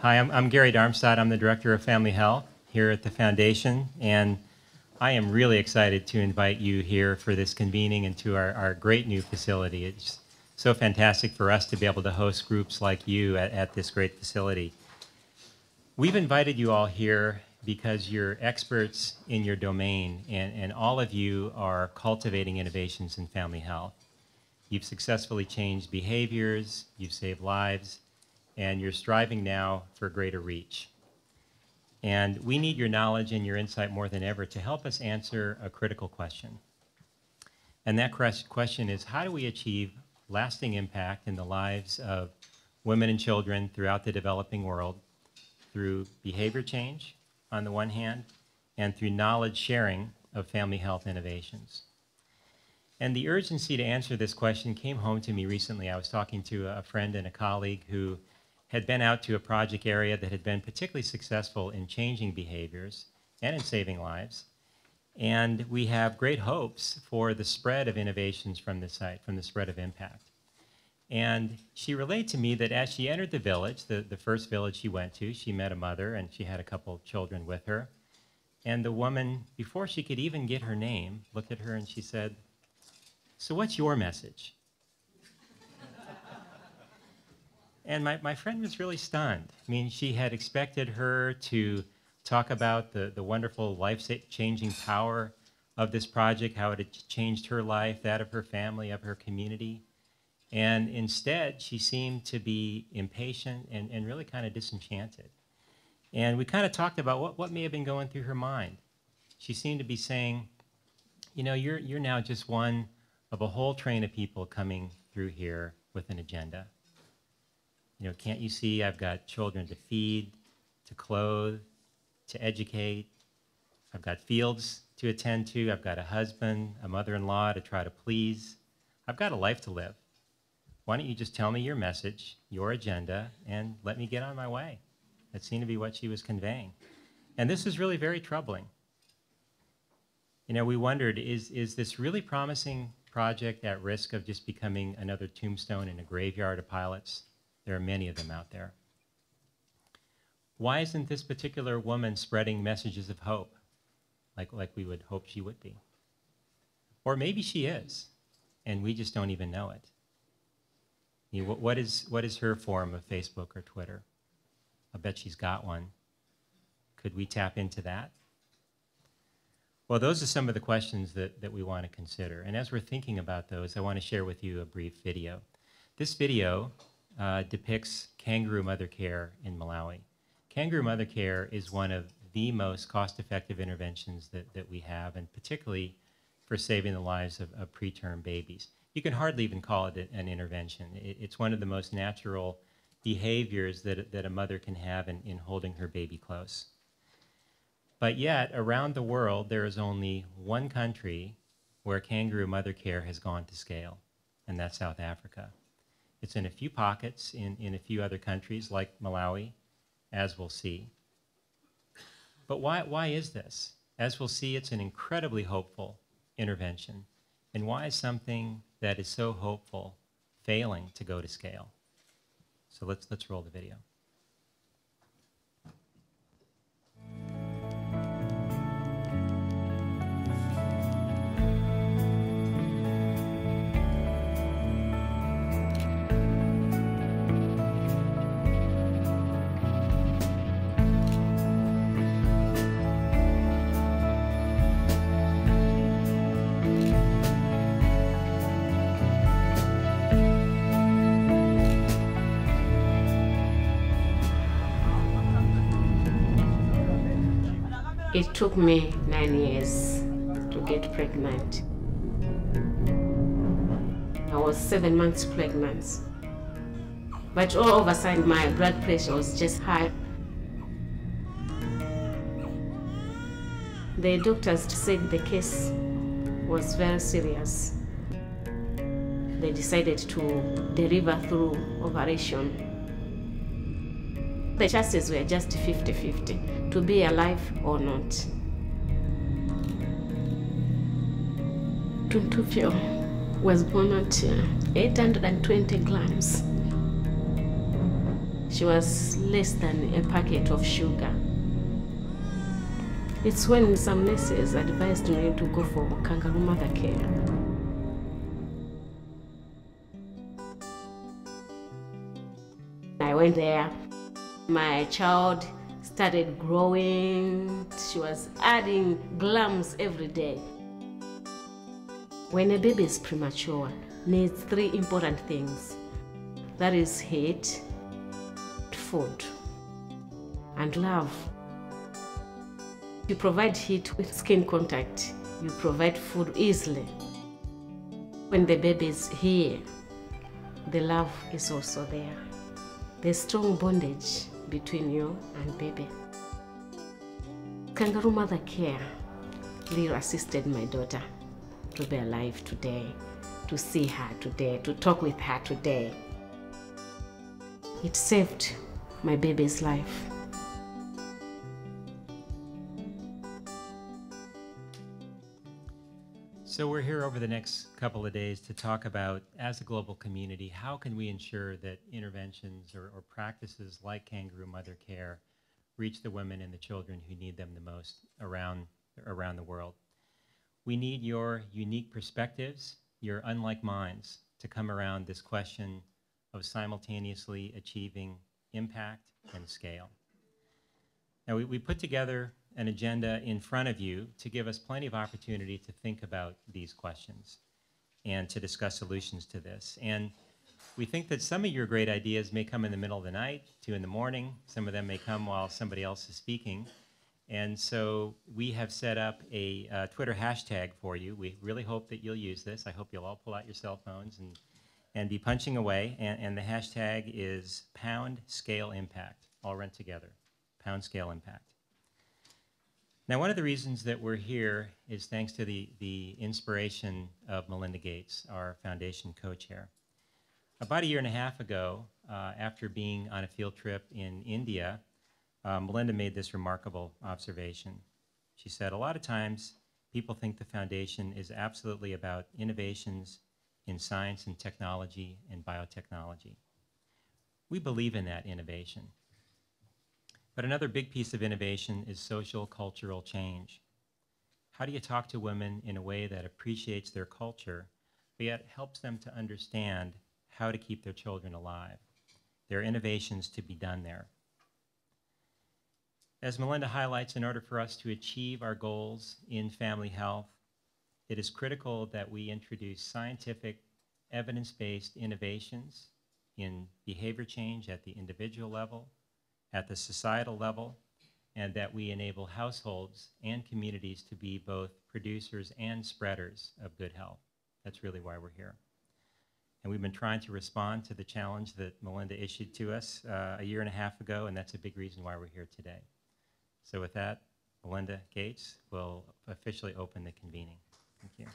Hi, I'm Gary Darmstadt. I'm the Director of Family Health here at the Foundation, and I am really excited to invite you here for this convening and to our great new facility. It's so fantastic for us to be able to host groups like you at this great facility. We've invited you all here because you're experts in your domain, and all of you are cultivating innovations in family health. You've successfully changed behaviors, you've saved lives, and you're striving now for greater reach. And we need your knowledge and your insight more than ever to help us answer a critical question. And that question is, how do we achieve lasting impact in the lives of women and children throughout the developing world through behavior change on the one hand, and through knowledge sharing of family health innovations? And the urgency to answer this question came home to me recently. I was talking to a friend and a colleague who had been out to a project area that had been particularly successful in changing behaviors and in saving lives. And we have great hopes for the spread of innovations from this site, from the spread of impact. And she relayed to me that as she entered the village, the first village she went to, she met a mother and she had a couple of children with her. And the woman, before she could even get her name, looked at her and she said, "So what's your message?" And my friend was really stunned. I mean, she had expected her to talk about the wonderful life-changing power of this project, how it had changed her life, that of her family, of her community. And instead, she seemed to be impatient and really kind of disenchanted. And we kind of talked about what may have been going through her mind. She seemed to be saying, you know, you're now just one of a whole train of people coming through here with an agenda. You know, can't you see I've got children to feed, to clothe, to educate. I've got fields to attend to. I've got a husband, a mother-in-law to try to please. I've got a life to live. Why don't you just tell me your message, your agenda, and let me get on my way? That seemed to be what she was conveying. And this is really very troubling. You know, we wondered, is this really promising project at risk of just becoming another tombstone in a graveyard of pilots? There are many of them out there. Why isn't this particular woman spreading messages of hope like we would hope she would be? Or maybe she is, and we just don't even know it. You know, what is her form of Facebook or Twitter? I bet she's got one. Could we tap into that? Well, those are some of the questions that we want to consider. And as we're thinking about those, I want to share with you a brief video. This video depicts kangaroo mother care in Malawi. Kangaroo mother care is one of the most cost-effective interventions that we have, and particularly for saving the lives of preterm babies. You can hardly even call it an intervention. It's one of the most natural behaviors that a mother can have in holding her baby close. But yet, around the world, there is only one country where kangaroo mother care has gone to scale, and that's South Africa. It's in a few pockets in a few other countries like Malawi, as we'll see. But why is this? As we'll see, it's an incredibly hopeful intervention. And why is something that is so hopeful failing to go to scale? So let's roll the video. It took me 9 years to get pregnant. I was 7 months pregnant. But all of a sudden, my blood pressure was just high. The doctors said the case was very serious. They decided to deliver through operation. The chances were just 50-50 to be alive or not. Tuntufio was born at 820 grams. She was less than a packet of sugar. It's when some nurses advised me to go for kangaroo mother care. I went there. My child started growing. She was adding grams every day. When a baby is premature, needs 3 important things. That is heat, food, and love. You provide heat with skin contact. You provide food easily. When the baby is here, the love is also there. There's strong bondage between you and baby. Kangaroo mother care really assisted my daughter to be alive today, to see her today, to talk with her today. It saved my baby's life. So we're here over the next couple of days to talk about, as a global community, how can we ensure that interventions or practices like kangaroo mother care reach the women and the children who need them the most around the world. We need your unique perspectives, your unlike minds, to come around this question of simultaneously achieving impact and scale. Now, we put together an agenda in front of you to give us plenty of opportunity to think about these questions and to discuss solutions to this. And we think that some of your great ideas may come in the middle of the night, 2 in the morning. Some of them may come while somebody else is speaking. And so we have set up a Twitter hashtag for you. We really hope that you'll use this. I hope you'll all pull out your cell phones and be punching away. And the hashtag is #ScaleImpact, all run together, #ScaleImpact. Now, one of the reasons that we're here is thanks to the inspiration of Melinda Gates, our foundation co-chair. About a year and a half ago, after being on a field trip in India, Melinda made this remarkable observation. She said, a lot of times people think the foundation is absolutely about innovations in science and technology and biotechnology. We believe in that innovation. But another big piece of innovation is social cultural change. How do you talk to women in a way that appreciates their culture, but yet helps them to understand how to keep their children alive? There are innovations to be done there. As Melinda highlights, in order for us to achieve our goals in family health, it is critical that we introduce scientific, evidence-based innovations in behavior change at the individual level, at the societal level, and that we enable households and communities to be both producers and spreaders of good health. That's really why we're here. And we've been trying to respond to the challenge that Melinda issued to us a year and a half ago, and that's a big reason why we're here today. So with that, Melinda Gates will officially open the convening. Thank you.